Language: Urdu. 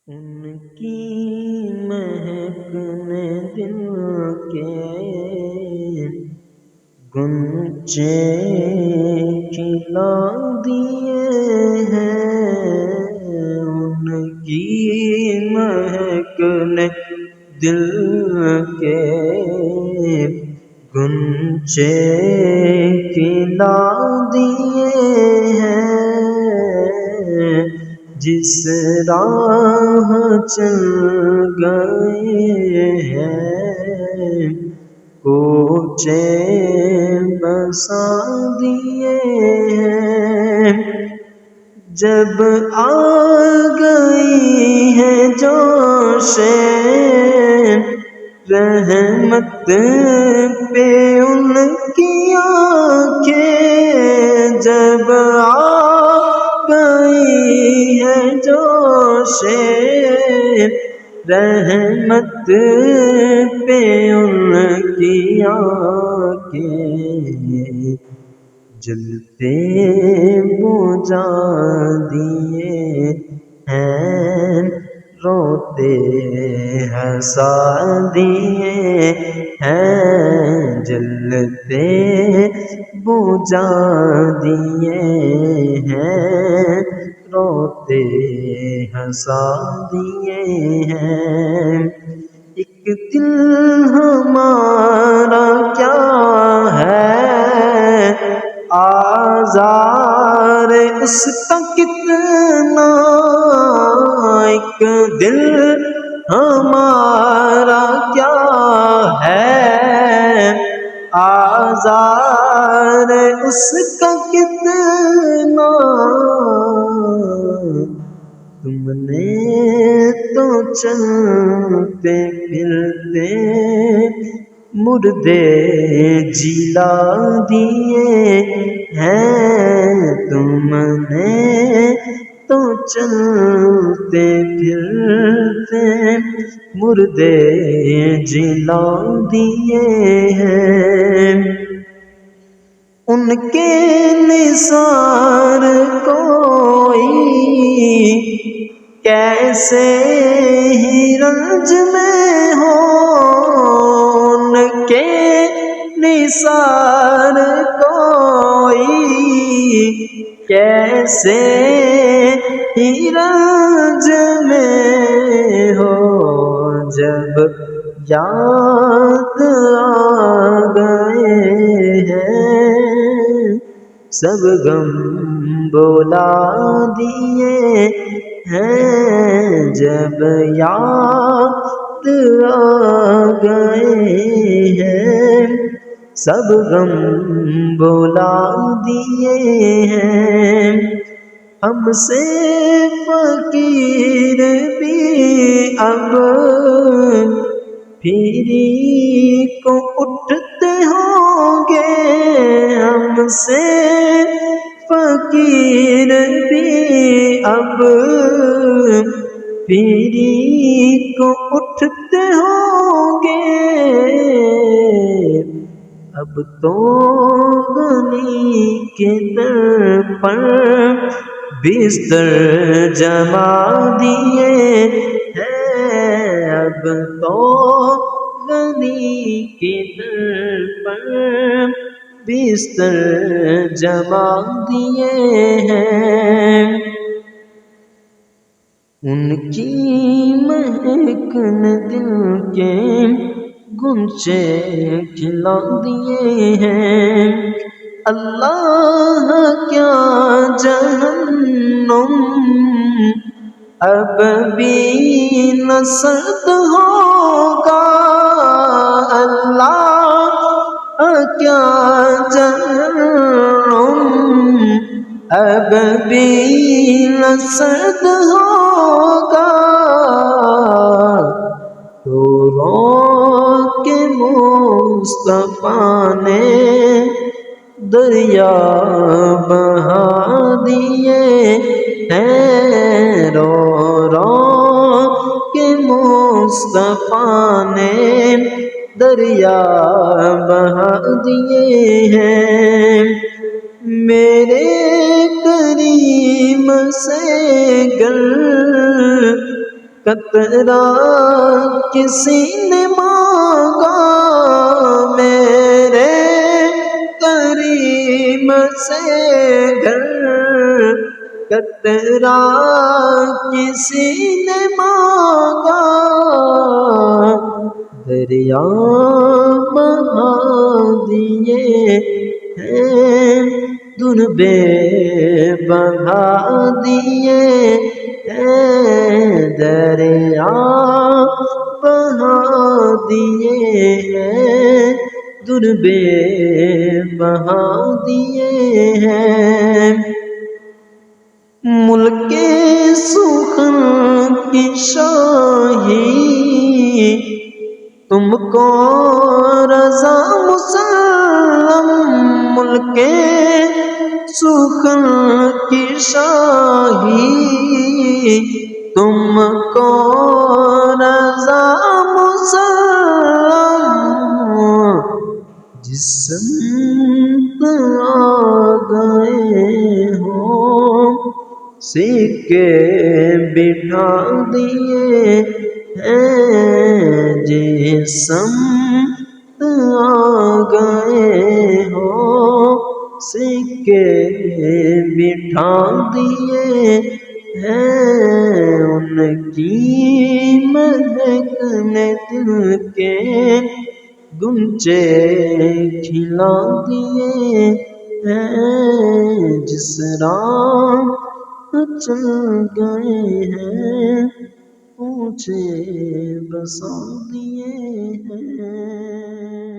ان کی مہک نے دل کے گنچے کھلا دیے ہیں، ان کی مہک نے دل کے گنچے کھلا دیے ہیں، جس راہ چل گئے ہیں کوچے بسا دیے ہیں، جب آ گئی ہے جوش رحمت پہ ان کی آنکھیں، جب آ گئی ہے جوش رحمت پہ ان کی آنکھیں، جلتے بجھا دیے ہیں، روتے ہنسا دیے ہیں، جلتے بجھا دیے ہیں، روتے ہنسا دیے ہیں۔ ایک دل ہمارا کیا ہے، آزار اس کا کتنا، ایک دل ہمارا کیا ہے، آزار اس کا کتنا، تم نے تو چلتے پھرتے مردے جلا دیے ہیں، تم نے تو چلتے پھرتے مردے جلا دیے ہیں، ان کے نثار کوئی کیسے ہی رنج میں ہو، ان کے نثار کوئی کیسے ہی رنج میں ہو، جب یاد آ گئے ہیں سب غم بولا دیے ہیں، جب یاد آ گئے ہیں سب غم بولا دیے ہیں، ہم سے فقیر بھی اب پھیری کو اٹھتے ہوں گے، ہم سے فقیر بھی اب پھیری کو اٹھتے ہوں گے، اب تو غنی کے در پر بستر جما دیے ہیں، اب تو غنی کے در پر بستر جما دیے ہیں، ان کی مہک نے دل کے گنچے کھلا دیے ہیں، اللہ کیا جہنم اب بھی نہ سرد ہوگا، اللہ کیا جہنم اب بھی نہ سرد ہوگا، تو رو کے مصطفیٰ نے دریا بہا دیے ہیں، رو رو کے مصطفیٰ نے دریا بہا دیے ہیں، میرے کریم سے گر قطرہ کسی نے مانگا میرے کریم سے گھر، قطرہ کسی نے مانگا دریا بہا دیے ہیں، دن بے بہا دیے ہیں، دریا بہا دیے ہیں، دن بے بہا دیے ہیں۔ ملک سخن کی شاہی تم کو رضا مسلم، ملک سخن کی شاہی تم کو رضا مسلم، جس سمت آ گئے ہو سکے بٹھا دیے ہیں، جس سمت آ گئے ہو سکے بٹھا دیے ہیں، ان کی مہک نے دل کے گنچے کھلا دیے ہیں، جس راہ چل گئے ہیں اونچے بسا دیے ہیں۔